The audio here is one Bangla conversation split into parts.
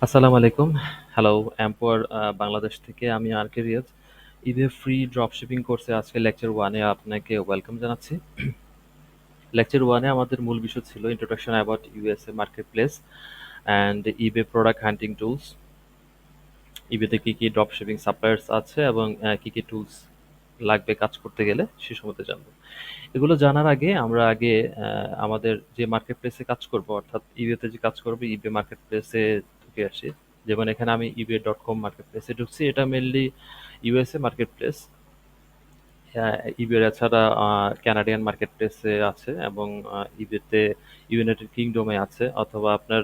আসসালামু আলাইকুম। হ্যালো, এম্পাওয়ার বাংলাদেশ থেকে আমি আরকে রিয়াজ। ইবে ফ্রি ড্রপশিপিং কোর্সে আজকে লেকচার 1 এ আপনাকে ওয়েলকাম জানাচ্ছি। লেকচার 1 এ আমাদের মূল বিষয় ছিল introduction about USA marketplace and eBay product hunting tools. ইবেতে কি কি ড্রপশিপিং সাপ্লায়ার্স আছে এবং কি কি টুলস লাগবে কাজ করতে গেলে সে সম্বন্ধে জানবো। এগুলো জানার আগে আমরা আমাদের যে মার্কেটপ্লেসে কাজ করব অর্থাৎ ইবেতে যে কাজ করব ইবে মার্কেটপ্লেসে ঢুকে আসি। যেমন এখানে আমি ebay.com মার্কেটপ্লেসে ঢুকছি। এটা মেইনলি ইউএসএ মার্কেটপ্লেস। ইবে এছাড়া কানাডিয়ান মার্কেটপ্লেসে আছে এবং ইবেতে ইউনাইটেড কিংডমে আছে অথবা আপনার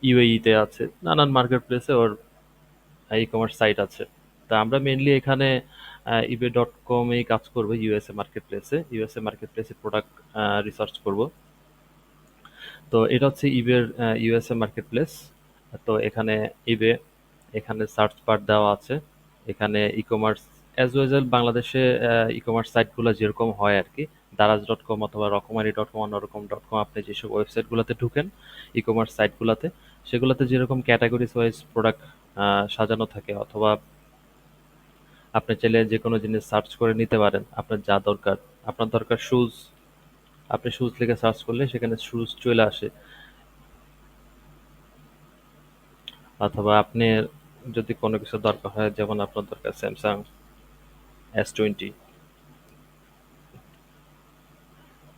ইউএইতে আছে। নানান মার্কেটপ্লেসে ওর ই-কমার্স সাইট আছে। তা আমরা মেইনলি এখানে ebay.com এই কাজ করব ইউএসএ মার্কেটপ্লেসে। ইউএসএ মার্কেটপ্লেসে প্রোডাক্ট রিসার্চ করব। তো এটা হচ্ছে ইবের ইউএসএ মার্কেটপ্লেস। তো এখানে ইবে, এখানে সার্চ বার দেওয়া আছে। এখানে ই-কমার্স অ্যাজ ওয়েল এজ বাংলাদেশে ই-কমার্স সাইটগুলো যেরকম হয় আর কি, দারাজ.com অথবা রকমারি.com, অন্যরকম.com, আপনি যেসব ওয়েবসাইটগুলোতে ঢুকেন ই-কমার্স সাইটগুলোতে, সেগুলোতে যেরকম ক্যাটাগরিজ ওয়াইজ প্রোডাক্ট সাজানো থাকে, অথবা আপনি চাইলে যে কোনো জিনিস সার্চ করে নিতে পারেন আপনার যা দরকার। আপনার দরকার শুজ, আপনি শুজ লিখে সার্চ করলে সেখানে শুজ চলে আসে। অথবা আপনার যদি কোনো কিছু দরকার হয়, যেমন আপনার দরকার Samsung S20,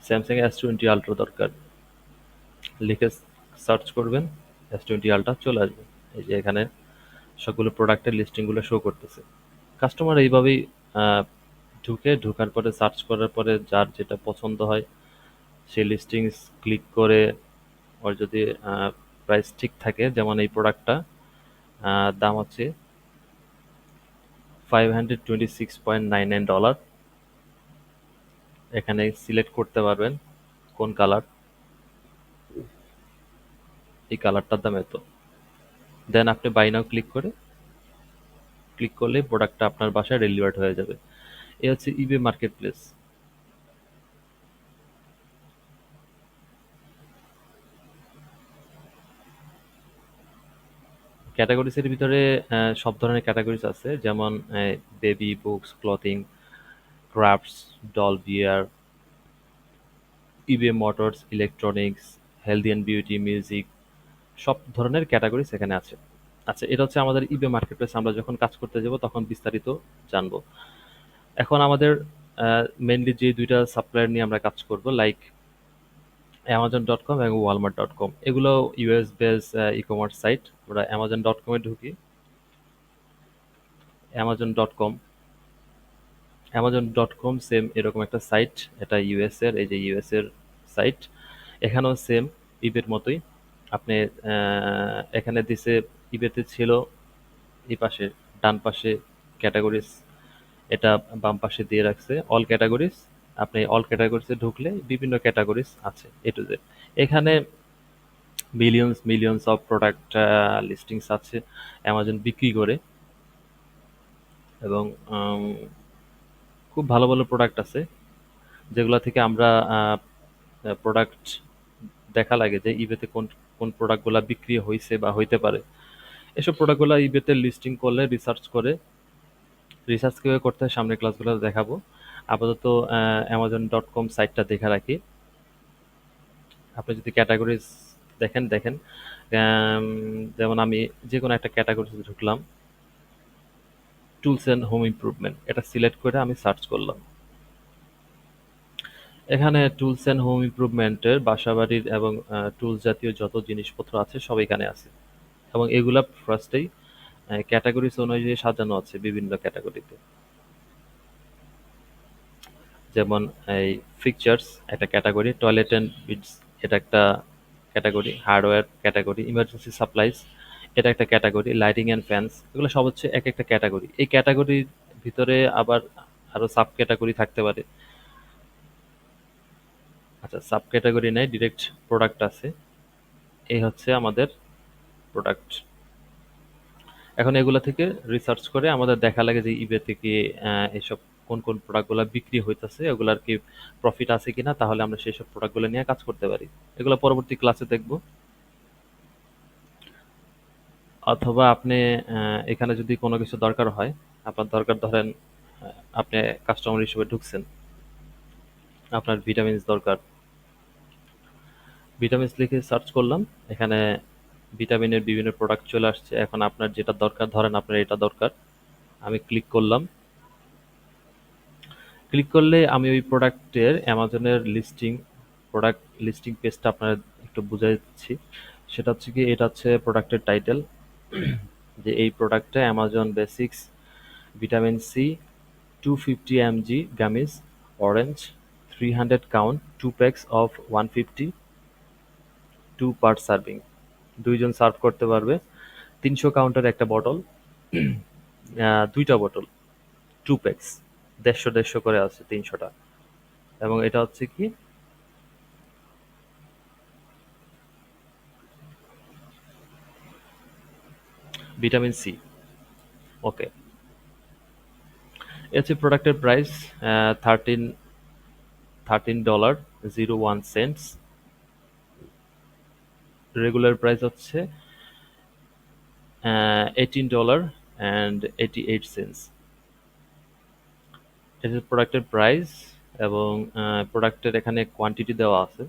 Samsung S20 ultra দরকার, লিখে সার্চ করবেন, S20 আলট্রা চলে আসবে। এই যে এখানে সবগুলো প্রোডাক্টের লিস্টিংগুলো শো করতেছে। কাস্টমার এইভাবেই ঢোকার পরে সার্চ করার পরে যার যেটা পছন্দ হয় সেই লিস্টিংস ক্লিক করে, ওর যদি প্রাইস ঠিক থাকে, যেমন এই প্রোডাক্টটা দাম হচ্ছে $526.99। এখানে সিলেক্ট করতে পারবেন কোন কালার, এই কালারটার দাম এত। দেন আপনি বাই নাও ক্লিক করলে প্রোডাক্টটা আপনার বাসায় ডেলিভার্ড হয়ে যাবে। এই হচ্ছে ইবে মার্কেটপ্লেস। ক্যাটাগরিজের ভিতরে সব ধরনের ক্যাটাগরিজ আছে, যেমন baby, books, clothing, crafts, doll bear, eBay motors, electronics, healthy and beauty, music, সব ধরনের ক্যাটাগরিজ এখানে আছে। আচ্ছা, এটা হচ্ছে আমাদের ইবে মার্কেটপ্লেস। আমরা যখন কাজ করতে যাব তখন বিস্তারিত জানবো। এখন আমাদের মেইনলি যে দুইটা সাপ্লায়ার নিয়ে আমরা কাজ করব, লাইক Amazon.com এবং Walmart.com, এগুলো ইউএস বেস ই-কমার্স সাইট। আমরা Amazon.com এ ঢুকি। Amazon.com, Amazon.com সেম এরকম একটা সাইট। এটা ইউএস এর, এই যে ইউএস এর সাইট। এখানেও সেম ইবের মতোই। আপনি এখানে দিছে, ইবেতে ছিল এই পাশে ডান পাশে ক্যাটাগরিজ, এটা বাম পাশে দিয়ে রাখছে অল ক্যাটাগরিজ। আপনি অল ক্যাটাগরিজে ঢুকলে বিভিন্ন ক্যাটাগরিজ আছে এ টু জেড। এখানে মিলিয়নস মিলিয়নস অফ প্রোডাক্ট লিস্টিংস আছে অ্যামাজন বিক্রি করে। এবং উম, খুব ভালো ভালো প্রোডাক্ট আছে যেগুলো থেকে আমরা প্রোডাক্ট দেখা লাগে যে ইবেতে কোন কোন প্রোডাক্টগুলো বিক্রি হয়েছে বা হইতে পারে। এসব প্রোডাক্টগুলো ইবেতে লিস্টিং করলে রিসার্চ করে, রিসার্চ কিভাবে করতে হয় সামনের ক্লাসগুলো দেখাবো। আপাতত Amazon.com সাইটটা দেখে রাখি। আপনি যদি ক্যাটাগরিজ দেখেন, আম, যেমন আমি যে কোনো একটা ক্যাটাগরিতে ঢুকলাম, টুলস অ্যান্ড হোম ইমপ্রুভমেন্ট, এটা সিলেক্ট করে আমি সার্চ করলাম। এখানে টুলস অ্যান্ড হোম ইমপ্রুভমেন্টের বাসাবাড়ির এবং টুলস জাতীয় যত জিনিসপত্র আছে সব এখানে আছে। এবং এগুলা ফার্স্টেই ক্যাটাগরিজ অনুযায়ী সাজানো আছে বিভিন্ন ক্যাটাগরিতে। যেমন এই ফিকচার্স একটা ক্যাটাগরি, টয়লেট অ্যান্ড বিডস এটা একটা category, hardware category, emergency supplies এটা একটা ক্যাটাগরি, লাইটিং অ্যান্ড ফ্যান্স, এগুলো সব হচ্ছে এক একটা ক্যাটাগরি। এই ক্যাটাগরির ভিতরে আবার আরো সাব ক্যাটাগরি থাকতে পারে। আচ্ছা, সাব ক্যাটাগরি নেই, ডিরেক্ট প্রোডাক্ট আছে। এই হচ্ছে আমাদের প্রোডাক্ট। এখন এগুলা থেকে রিসার্চ করে আমাদের দেখা লাগে যে ইবে থেকে এইসব কোন কোন প্রোডাক্টগুলো বিক্রি হইতেছে, ওগুলার কি প্রফিট আছে কিনা, তাহলে আমরা সেই সব প্রোডাক্টগুলো নিয়ে কাজ করতে পারি। এগুলো পরবর্তী ক্লাসে দেখব। অথবা আপনি এখানে যদি কোনো কিছু দরকার হয়, আপনার দরকার ধরেন আপনি কাস্টমার হিসেবে ঢুকছেন, আপনার ভিটামিনস দরকার, ভিটামিনস লিখে সার্চ করলাম, এখানে ভিটামিনের বিভিন্ন প্রোডাক্ট চলে আসছে। এখন আপনার যেটা দরকার, ধরেন আপনার এটা দরকার, আমি ক্লিক করলাম। ক্লিক করলে আমি ওই প্রোডাক্টের অ্যামাজনের প্রোডাক্ট লিস্টিং পেজটা আপনার একটু বুঝাই দিচ্ছি। সেটা হচ্ছে কি, এটা হচ্ছে প্রোডাক্টের টাইটেল, যে এই প্রোডাক্টটা Amazon basics vitamin C 250 mg gummies orange 300 count 2 packs of 150 2 per serving, দুইজন সার্ভ করতে পারবে। 300 কাউন্টের একটা বটল, দুইটা বটল, 2 প্যাকস, 150 করে আছে 300টা। এবং এটা হচ্ছে কি ভিটামিন সি। ওকে, এ হচ্ছে প্রোডাক্টের প্রাইস, 13 $0.01। রেগুলার প্রাইস হচ্ছে 18 $and 88। এটা হচ্ছে প্রোডাক্টের প্রাইস। এবং প্রোডাক্টের এখানে কোয়ান্টিটি দেওয়া আছে,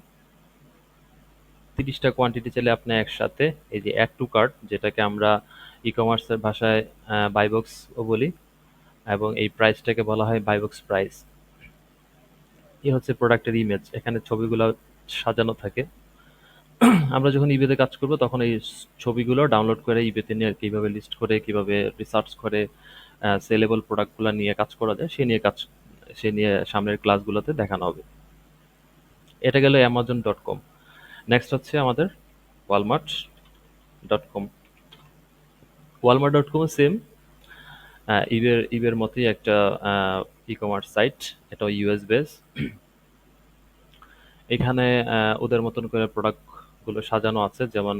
30টা কোয়ান্টিটি চাইলে আপনি একসাথে এই যে অ্যাড টু কার্ট, যেটাকে আমরা ই কমার্সের ভাষায় বাই বক্সও বলি, এবং এই প্রাইসটাকে বলা হয় বাই বক্স প্রাইস। এই হচ্ছে প্রোডাক্টের ইমেজ, এখানে ছবিগুলো সাজানো থাকে। আমরা যখন ইবেতে কাজ করব তখন এই ছবিগুলো ডাউনলোড করে ইবেতে নিয়ে আর কিভাবে লিস্ট করে, কিভাবে রিসার্চ করে সেলেবল প্রোডাক্টগুলো নিয়ে কাজ করা যায়, সে নিয়ে সামনের ক্লাসগুলোতে দেখানো হবে। এটা গেল অ্যামাজন.কম। নেক্সট হচ্ছে আমাদের ওয়ালমার্ট.কম। ওয়ালমার্ট.কম সেম ইবের মতোই একটা ই কমার্স সাইট, এটা ইউএস বেস। এখানে ওদের মতন করে প্রোডাক্টগুলো সাজানো আছে। যেমন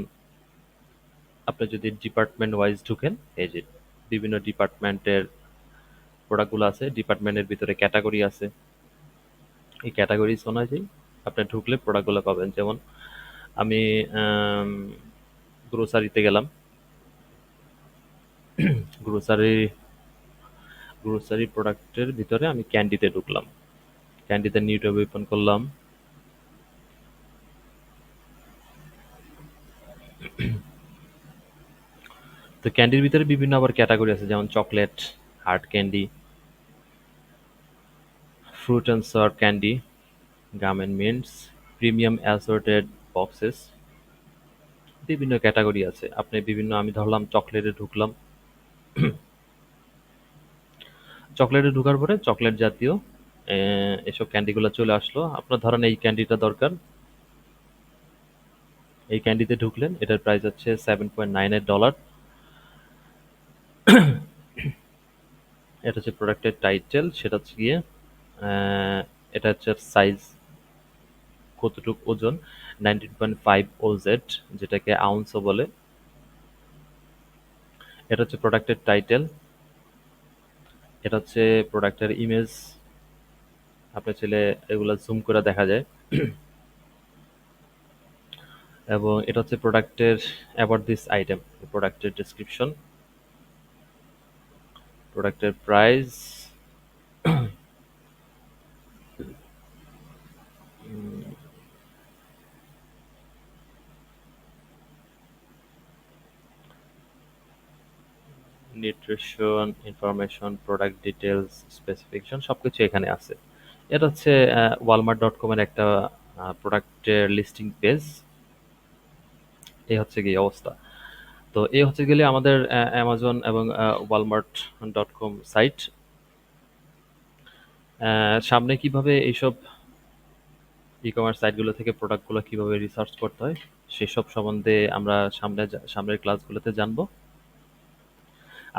আপনি যদি ডিপার্টমেন্ট ওয়াইজ ঢুকেন, এই যে বিভিন্ন ডিপার্টমেন্টের প্রোডাক্টগুলো আছে, ডিপার্টমেন্টের ভিতরে ক্যাটাগরি আছে, এই ক্যাটাগরিজ অনুযায়ী আপনি ঢুকলে প্রোডাক্টগুলো পাবেন। যেমন আমি গ্রোসারিতে গেলাম, গ্রোসারি গ্রোসারি প্রোডাক্টের ভিতরে আমি ক্যান্ডিতে ঢুকলাম, ক্যান্ডিতে নিউ ট্যাব ওপেন করলাম। তো ক্যান্ডির ভিতরে বিভিন্ন আবার ক্যাটাগরি আছে, যেমন chocolate, hard candy, fruit and sour candy, gum and mints, premium assorted boxes, বিভিন্ন ক্যাটাগরি আছে। আপনি বিভিন্ন, আমি ধরলাম চকলেটে ঢুকলাম। চকলেটে ঢোকার পরে চকলেট জাতীয় এসব ক্যান্ডিগুলো চলে আসলো। আপনার ধরেন এই ক্যান্ডিটা দরকার, এই ক্যান্ডিতে ঢুকলেন, এটার প্রাইস হচ্ছে $7.98। এটা হচ্ছে প্রোডাক্টের টাইটেল, সেটা হচ্ছে গিয়ে এটা হচ্ছে সাইজ, কতটুক ওজন, 19.5 ওজেড, যেটাকে আউন্সও বলে। এটা হচ্ছে প্রোডাক্টের টাইটেল, এটা হচ্ছে প্রোডাক্টের ইমেজ, আপনি চাইলে এগুলা জুম করে দেখা যায়। এবং এটা হচ্ছে প্রোডাক্টের অ্যাবাউট দিস আইটেম, প্রোডাক্টের ডেসক্রিপশন, প্রোডাক্টের price, nutrition information, product details, specification, সবকিছু এখানে আছে। এটা হচ্ছে ওয়ালমার্ট.কম এর একটা প্রোডাক্টের লিস্টিং পেজ। এই হচ্ছে কি অবস্থা। তো এই হচ্ছে গেলে আমাদের অ্যামাজন এবং ওয়ালমার্ট.কম সাইট। সামনে কিভাবে এইসব ই কমার্স সাইটগুলো থেকে প্রোডাক্টগুলো কিভাবে রিসার্চ করতে হয় সেসব সম্বন্ধে আমরা সামনের ক্লাসগুলোতে জানবো।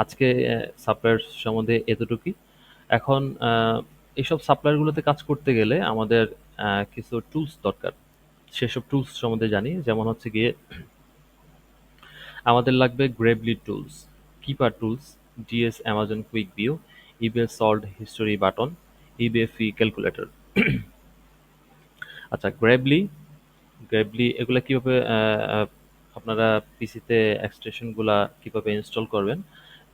আজকে সাপ্লায়ার সম্বন্ধে এতটুকুই। এখন এইসব সাপ্লায়ারগুলোতে কাজ করতে গেলে আমাদের কিছু টুলস দরকার। সেসব টুলস সম্বন্ধে জানি। যেমন হচ্ছে গিয়ে আমাদের লাগবে Grabley tools, keeper tools, DS Amazon quick view, eBay sold history button, eBay fee calculator. আচ্ছা, গ্রেবলি এগুলা কিভাবে আপনারা পিসিতে এক্সটেনশনগুলা কিভাবে ইনস্টল করবেন,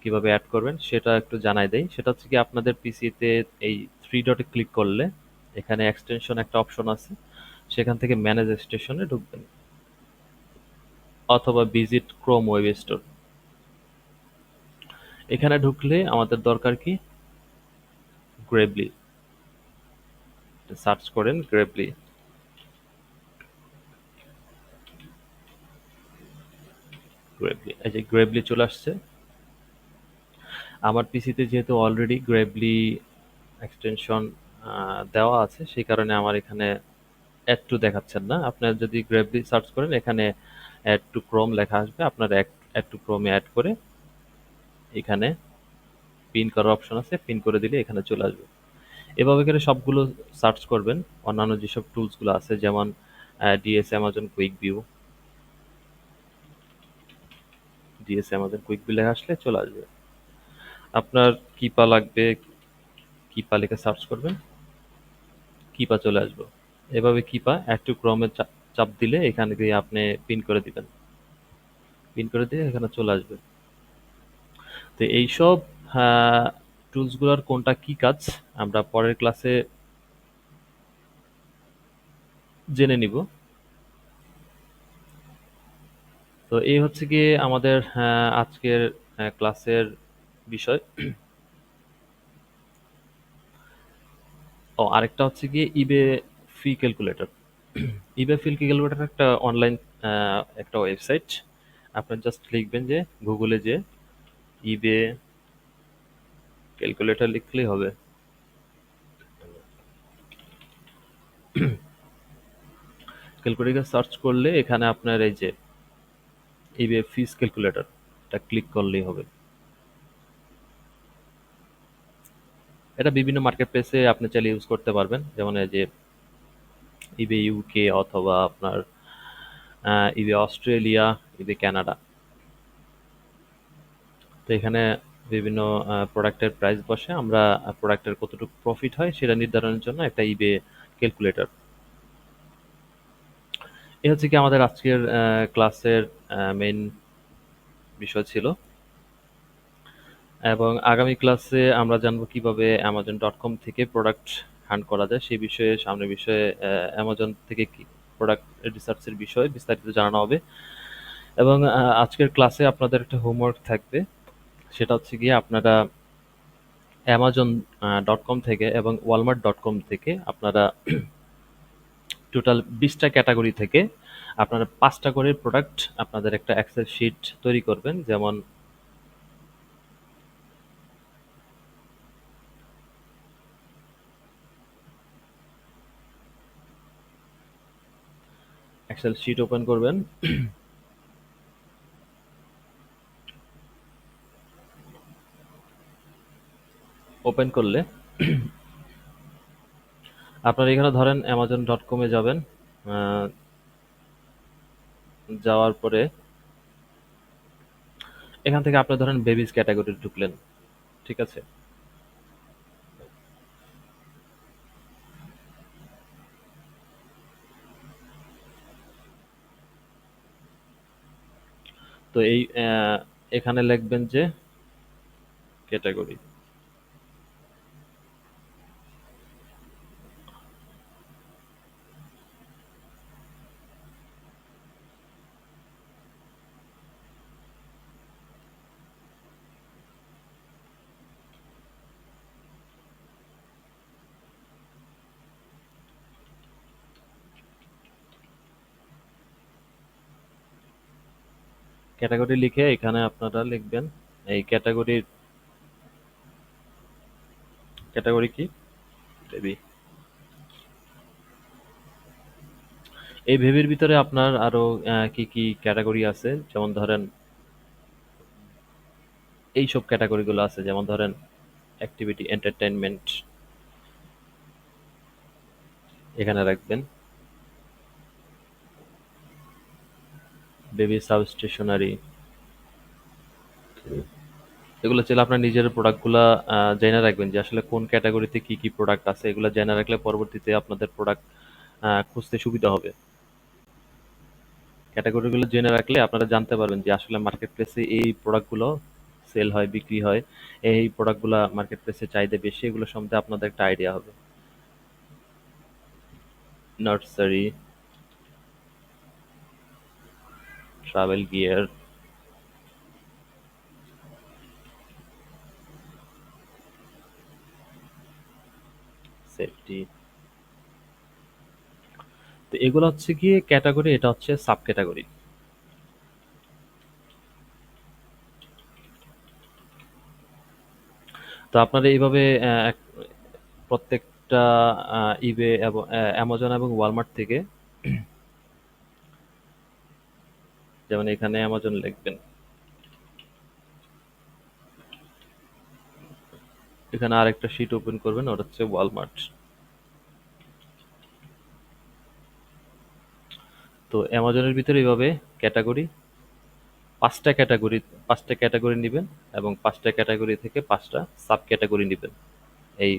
কিভাবে অ্যাড করবেন সেটা একটু জানাই দেই। সেটা হচ্ছে কি আপনাদের পিসিতে এই থ্রি ডটে ক্লিক করলে এখানে এক্সটেনশন একটা অপশন আছে, সেখান থেকে ম্যানেজ এক্সটেনশনে ঢুকবেন অথবা ভিজিট ক্রোম ওয়েব স্টোর। এখানে ঢুকলে আমাদের দরকার কি গ্রেভলি, সার্চ করেন গ্রেভলি। গ্রেভলি, এই যে গ্রেভলি চলে আসছে। আমার পিসিতে যেহেতু অলরেডি গ্রেভলি এক্সটেনশন দেওয়া আছে, সেই কারণে আমার এখানে অ্যাড টু দেখাচ্ছেন না। আপনার যদি গ্রেভলি সার্চ করেন এখানে অ্যাড টু ক্রোম লেখা আসবে, আপনার অ্যাড টু ক্রোমে অ্যাড করে এখানে পিন করার অপশন আছে, পিন করে দিলে এখানে চলে আসবে। এভাবে করে সবগুলো সার্চ করবেন। অন্যান্য যেসব টুলসগুলো আছে যেমন DS Amazon quick view, DS Amazon quick view লেখা আসলে চলে আসবে। আপনার কিপা লাগবে, কিপা লিখে সার্চ করবেন, কিপা চলে আসবে। এভাবে কিপা অ্যাড টু ক্রমে চাপ দিলে এখানে দিয়ে আপনি পিন করে দিবেন, পিন করে দিয়ে এখানে চলে আসবে। তো এইসব টুলসগুলোর কোনটা কি কাজ আমরা পরের ক্লাসে জেনে নিব। তো এই হচ্ছে গিয়ে আমাদের আজকের ক্লাসের বিষয়। ও আরেকটা হচ্ছে গিয়ে ইবে ফি ক্যালকুলেটর। ইবে ফি ক্যালকুলেটর একটা অনলাইন একটা ওয়েবসাইট। আপনার জাস্ট লিখবেন যে গুগলে যে ইবে ক্যালকুলেটর লিখলেই হবে। ক্যালকুলেটর সার্চ করলে এখানে আপনার এই যে ইবে ফিস ক্যালকুলেটর, এটা ক্লিক করলেই হবে। এটা বিভিন্ন মার্কেট প্লেসে আপনি চাইলে ইউজ করতে পারবেন, যেমন এই যে ইবে ইউকে অথবা আপনার ইবে অস্ট্রেলিয়া, ইবে কানাডা। তো এখানে বিভিন্ন প্রোডাক্টের প্রাইস বসে, আমরা প্রোডাক্টের কতটুকু প্রফিট হয় সেটা নির্ধারণের জন্য একটা ইবে ক্যালকুলেটর। এ হচ্ছে কি আমাদের আজকের ক্লাসের মেইন বিষয় ছিল। এবং আগামী ক্লাসে আমরা জানবো কিভাবে Amazon.com থেকে প্রোডাক্ট হান্ট করা যায় সেই বিষয়ে, সামনের বিষয়ে অ্যামাজন থেকে কি প্রোডাক্ট রিসার্চের বিষয়ে বিস্তারিত জানানো হবে। এবং আজকের ক্লাসে আপনাদের একটা হোমওয়ার্ক থাকবে, সেটা হচ্ছে গিয়ে আপনারা Amazon.com থেকে এবং Walmart.com থেকে আপনারা টোটাল 20টা ক্যাটাগরি থেকে আপনারা 5টা করে প্রোডাক্ট আপনাদের একটা এক্সেল শিট তৈরি করবেন। যেমন এক্সেল শিট ওপেন করবেন, ওপেন করলে আপনারা এখানে ধরেন Amazon.com-এ যাবেন। আহ, যাওয়ার পরে এখান থেকে আপনি ধরেন বেবিস ক্যাটাগরি ঢুকলেন, ঠিক আছে? তো এই এখানে লিখবেন যে ক্যাটাগরি। ক্যাটাগরি লিখে এখানে আপনারা লিখবেন এই ক্যাটাগরির, ক্যাটাগরি কি বেবি। এই বেবির ভিতরে আপনার আরো কি কি ক্যাটাগরি আছে, যেমন ধরেন এইসব ক্যাটাগরিগুলো আছে, যেমন ধরেন অ্যাক্টিভিটি, এন্টারটেইনমেন্ট, এখানে রাখবেন। বেবি সাব স্টেশনারি, এগুলো চাইলে আপনার নিজের প্রোডাক্টগুলা জেনে রাখবেন যে আসলে কোন ক্যাটাগরিতে কি কি প্রোডাক্ট আছে। এগুলো জেনে রাখলে পরবর্তীতে আপনাদের প্রোডাক্ট খুঁজতে সুবিধা হবে। ক্যাটাগরিগুলো জেনে রাখলে আপনারা জানতে পারবেন যে আসলে মার্কেট প্লেসে এই প্রোডাক্টগুলো সেল হয়, বিক্রি হয়, এই প্রোডাক্টগুলো মার্কেট প্লেসে চাহিদা বেশি, এগুলো সম্বন্ধে আপনাদের একটা আইডিয়া হবে। Nursery, travel gear, safety. তো এগুলো হচ্ছে গিয়ে ক্যাটাগরি, এটা হচ্ছে সাব ক্যাটাগরি। তো আপনারা এইভাবে প্রত্যেকটা ইবে এবং অ্যামাজন এবং ওয়ালমার্ট থেকে, যেমন এখানে অ্যামাজন লিখবেন, এখানে আরেকটা শিট ওপেন করবেন, ওটা হচ্ছে ওয়ালমার্ট। তো অ্যামাজনের ভিতরে এইভাবে ক্যাটাগরি, পাঁচটা ক্যাটাগরি, পাঁচটা ক্যাটাগরি নেবেন এবং পাঁচটা ক্যাটাগরি থেকে পাঁচটা সাব ক্যাটাগরি নেবেন। এই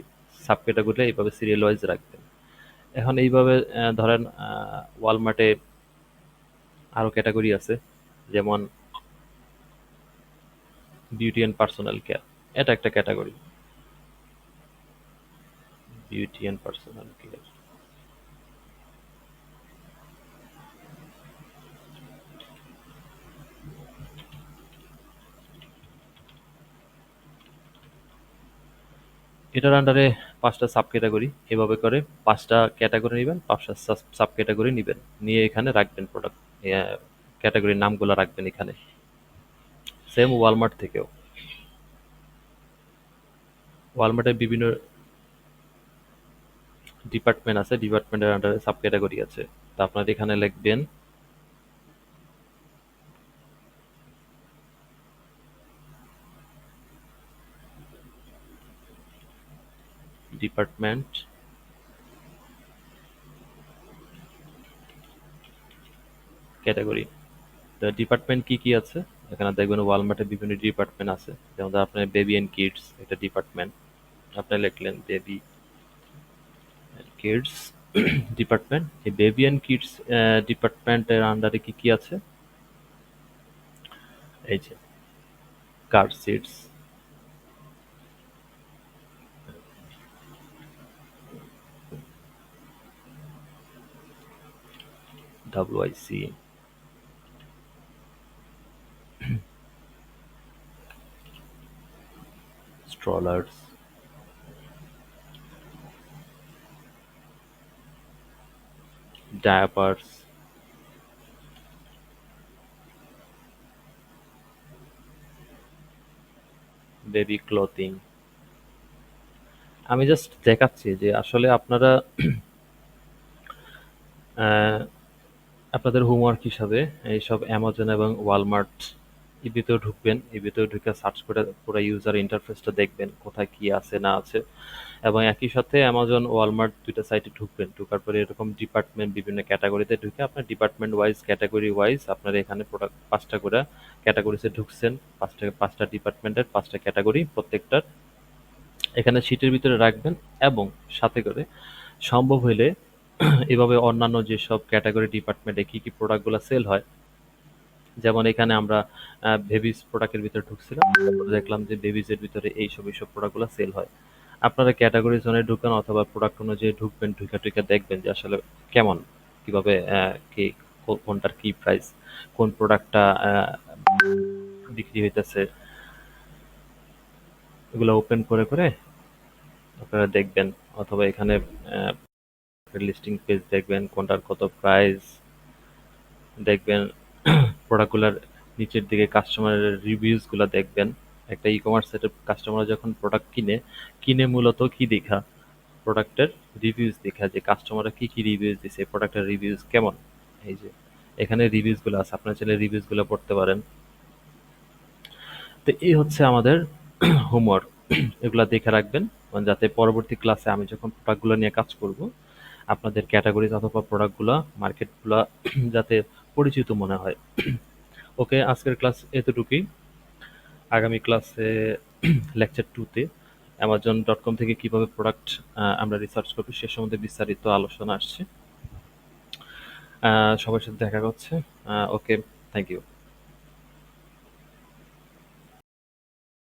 সাব ক্যাটাগরিটা এইভাবে সিরিয়াল ওয়াইজ রাখবেন। এখন এইভাবে ধরেন ওয়ালমার্টে আরো ক্যাটাগরি আছে, যেমন বিউটি অ্যান্ড পার্সোনাল কেয়ার, এটা একটা category. Beauty and personal care, এটার আন্ডারে পাঁচটা সাব ক্যাটাগরি। এভাবে করে পাঁচটা ক্যাটাগরি নেবেন, পাঁচটা সাব ক্যাটাগরি নেবেন, নিয়ে এখানে রাখবেন প্রোডাক্ট, ক্যাটাগরির নামগুলো রাখবেন এখানে। সেম ওয়ালমার্ট থেকেও, ওয়ালমার্টের বিভিন্ন ডিপার্টমেন্ট আছে, ডিপার্টমেন্টের আন্ডারে সাব ক্যাটাগরি আছে। তো আপনার এখানে লিখবেন ডিপার্টমেন্ট, ক্যাটাগরি। তো ডিপার্টমেন্ট কি কি আছে এখানে দেখবেন, ওয়ালমার্টে বিভিন্ন ডিপার্টমেন্ট আছে, যেমন ধর আপনার বেবি অ্যান্ড কিডস একটা ডিপার্টমেন্ট, আপনি লিখলেন বেবি কিডস ডিপার্টমেন্ট। এই বেবি অ্যান্ড কিডস ডিপার্টমেন্টের আন্ডারে কি কি আছে, এই যে কার seats, WIC, strollers, ডায়াপার্স, baby clothing. আমি জাস্ট দেখাচ্ছি যে আসলে আপনারা আহ, আপনাদের হোমওয়ার্ক হিসাবে এইসব অ্যামাজন এবং ওয়ালমার্ট এর ভিতরে ঢুকবেন, এর ভিতরে ঢুকে সার্চ করে পুরো ইউজার ইন্টারফেসটা দেখবেন কোথায় কি আছে না আছে। এবং একই সাথে অ্যামাজন ওয়ালমার্ট দুইটা সাইটে ঢুকবেন, ঢোকার পরে এরকম ডিপার্টমেন্ট বিভিন্ন ক্যাটাগরিতে ঢুকে আপনার ডিপার্টমেন্ট ওয়াইজ, ক্যাটাগরি ওয়াইজ আপনার এখানে প্রোডাক্ট পাঁচটা করে ক্যাটাগরিতে ঢুকছেন, পাঁচটা পাঁচটা ডিপার্টমেন্টের পাঁচটা ক্যাটাগরি প্রত্যেকটার এখানে শীটের ভিতরে রাখবেন। এবং সাথে করে সম্ভব হইলে এভাবে অন্যান্য যেসব ক্যাটাগরি ডিপার্টমেন্টে কি কি প্রোডাক্টগুলো সেল হয়, যেমন এখানে আমরা বেবিস প্রোডাক্টের ভিতরে ঢুকছিলাম, তারপরে দেখলাম যে বেবিজের ভিতরে এইসব প্রোডাক্টগুলো সেল হয়। আপনারা ক্যাটাগরি জোনে ঢুকেন অথবা প্রোডাক্ট অনুযায়ী ঢুকবেন, ঢুকে টুকে দেখবেন যে আসলে কেমন, কিভাবে কি কোনটার কি প্রাইস, কোন প্রোডাক্টটা বিক্রি হইতেছে, এগুলো ওপেন করে করে আপনারা দেখবেন। অথবা এখানে লিস্টিং পেজ দেখবেন, কোনটার কত প্রাইস দেখবেন, প্রোডাক্টগুলোর নিচের দিকে কাস্টমারের রিভিউজগুলো দেখবেন। একটা ই কমার্স সেটের কাস্টমার যখন প্রোডাক্ট কিনে, কিনে মূলত কি দেখা, প্রোডাক্টের রিভিউজ দেখা, যে কাস্টমাররা কি কি রিভিউজ দিছে, প্রোডাক্টের রিভিউজ কেমন। এই যে এখানে রিভিউজগুলো আছে, আপনার চাইলে রিভিউজগুলো পড়তে পারেন। তো এই হচ্ছে আমাদের হোমওয়ার্ক, এগুলা দেখে রাখবেন, মানে যাতে পরবর্তী ক্লাসে আমি যখন প্রোডাক্টগুলো নিয়ে কাজ করব, আপনাদের ক্যাটাগরিজ অথবা প্রোডাক্টগুলা, মার্কেটগুলা যাতে পরিচিত মনে হয়। ওকে, আজকের ক্লাস এতটুকুই। আগামী ক্লাসে লেকচার 2 তে Amazon.com থেকে কিভাবে প্রোডাক্ট আমরা রিসার্চ করব সে সম্বন্ধে বিস্তারিত আলোচনা আসছে। সবার সাথে দেখা হচ্ছে। ওকে, থ্যাংক ইউ।